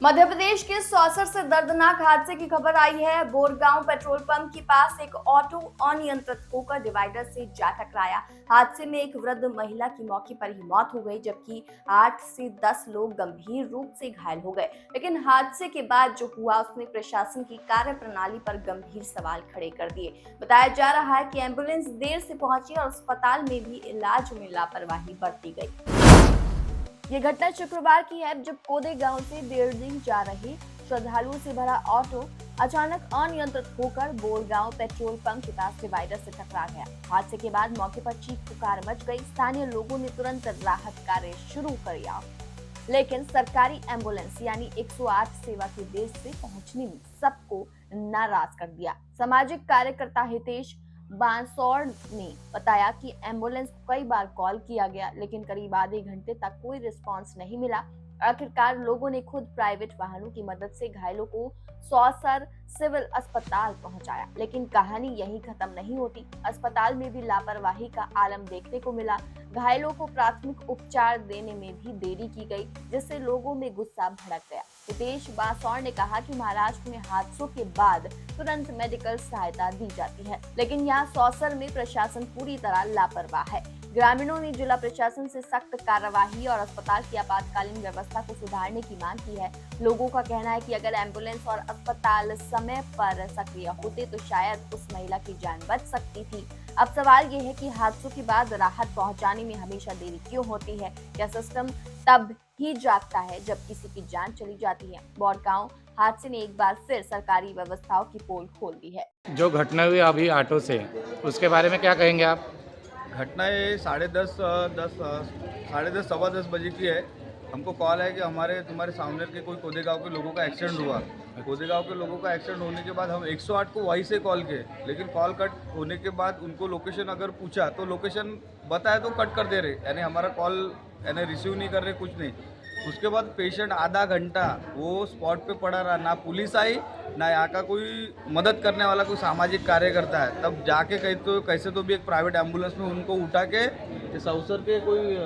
मध्य प्रदेश के सौसर से दर्दनाक हादसे की खबर आई है। बोरगांव पेट्रोल पंप के पास एक ऑटो अनियंत्रित होकर डिवाइडर से जा टकराया। हादसे में एक वृद्ध महिला की मौके पर ही मौत हो गई, जबकि 8 से 10 लोग गंभीर रूप से घायल हो गए। लेकिन हादसे के बाद जो हुआ उसने प्रशासन की कार्यप्रणाली पर गंभीर सवाल खड़े कर दिए। बताया जा रहा है कि एम्बुलेंस देर से पहुंची और अस्पताल में भी इलाज में लापरवाही बरती गई। ये घटना शुक्रवार की है, जब कोदे गांव से देरदिंग जा रहे श्रद्धालुओं से भरा ऑटो अचानक अनियंत्रित होकर बोरगांव पेट्रोल पंप के पास डिवाइडर से टकरा गया। हादसे के बाद मौके पर चीख पुकार मच गई। स्थानीय लोगों ने तुरंत राहत कार्य शुरू कर दिया, लेकिन सरकारी एम्बुलेंस यानी 108 सेवा के देर से पहुंचने में सबको नाराज कर दिया। सामाजिक कार्यकर्ता हितेश बांसौर ने बताया कि एम्बुलेंस को कई बार कॉल किया गया, लेकिन करीब आधे घंटे तक कोई रिस्पांस नहीं मिला। आखिरकार लोगों ने खुद प्राइवेट वाहनों की मदद से घायलों को सौसर सिविल अस्पताल पहुंचाया, लेकिन कहानी यहीं खत्म नहीं होती। अस्पताल में भी लापरवाही का आलम देखने को मिला। घायलों को प्राथमिक उपचार देने में भी देरी की गई, जिससे लोगों में गुस्सा भड़क गया। हितेश बांसौर ने कहा कि महाराष्ट्र में हादसों के बाद तुरंत मेडिकल सहायता दी जाती है, लेकिन यहाँ सौसर में प्रशासन पूरी तरह लापरवाह है। ग्रामीणों ने जिला प्रशासन से सख्त कार्रवाई और अस्पताल की आपातकालीन व्यवस्था को सुधारने की मांग की है। लोगों का कहना है कि अगर एम्बुलेंस और अस्पताल समय पर सक्रिय होते तो शायद उस महिला की जान बच सकती थी। अब सवाल ये है कि हादसों के बाद राहत पहुंचाने में हमेशा देरी क्यों होती है? क्या सिस्टम तब ही जागता है जब किसी की जान चली जाती है? बोरगांव हादसे ने एक बार फिर सरकारी व्यवस्थाओं की पोल खोल दी है। जो घटना हुई अभी ऑटो से, उसके बारे में क्या कहेंगे आप? घटना ये 10:30 सवा 10 बजे की है। हमको कॉल है कि तुम्हारे सामने के कोई कोदे गाँव के लोगों का एक्सीडेंट हुआ। कोदे गाँव के लोगों का एक्सीडेंट होने के बाद हम 108 को वहीं से कॉल किए, लेकिन कॉल कट होने के बाद उनको लोकेशन अगर पूछा तो लोकेशन बताया तो कट कर दे रहे, यानी हमारा कॉल यानी रिसीव नहीं कर रहे, कुछ नहीं। उसके बाद पेशेंट आधा घंटा वो स्पॉट पे पड़ा रहा, ना पुलिस आई ना यहाँ का कोई मदद करने वाला कोई सामाजिक कार्यकर्ता है। तब जाके कैसे तो भी एक प्राइवेट एम्बुलेंस में उनको उठा के सौसर के कोई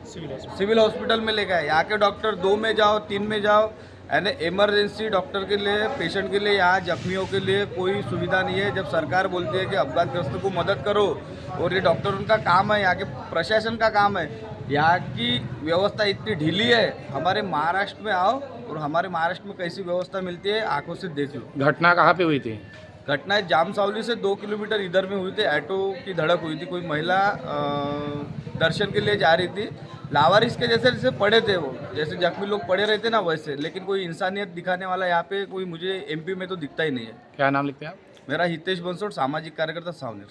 सिविल हॉस्पिटल में ले गए। यहाँ के डॉक्टर 2 में जाओ 3 में जाओ, यानी इमरजेंसी डॉक्टर के लिए पेशेंट के लिए यहाँ जख्मियों के लिए कोई सुविधा नहीं है। जब सरकार बोलती है कि अपघातग्रस्त को मदद करो और ये डॉक्टर उनका काम है, यहाँ के प्रशासन का काम है, यहाँ की व्यवस्था इतनी ढीली है। हमारे महाराष्ट्र में आओ और हमारे महाराष्ट्र में कैसी व्यवस्था मिलती है आंखों से देख लो। घटना कहाँ पे हुई थी? घटना जामसावली से 2 किलोमीटर इधर में हुई थी। ऑटो की धड़क हुई थी। कोई महिला दर्शन के लिए जा रही थी, लावारिस के जैसे पड़े थे वो, जैसे जख्मी लोग पड़े रहते ना वैसे, लेकिन कोई इंसानियत दिखाने वाला यहाँ पे कोई मुझे एमपी में तो दिखता ही नहीं है। क्या नाम लिखते हैं आप? मेरा हितेश बंसोड़, सामाजिक कार्यकर्ता सावनेर।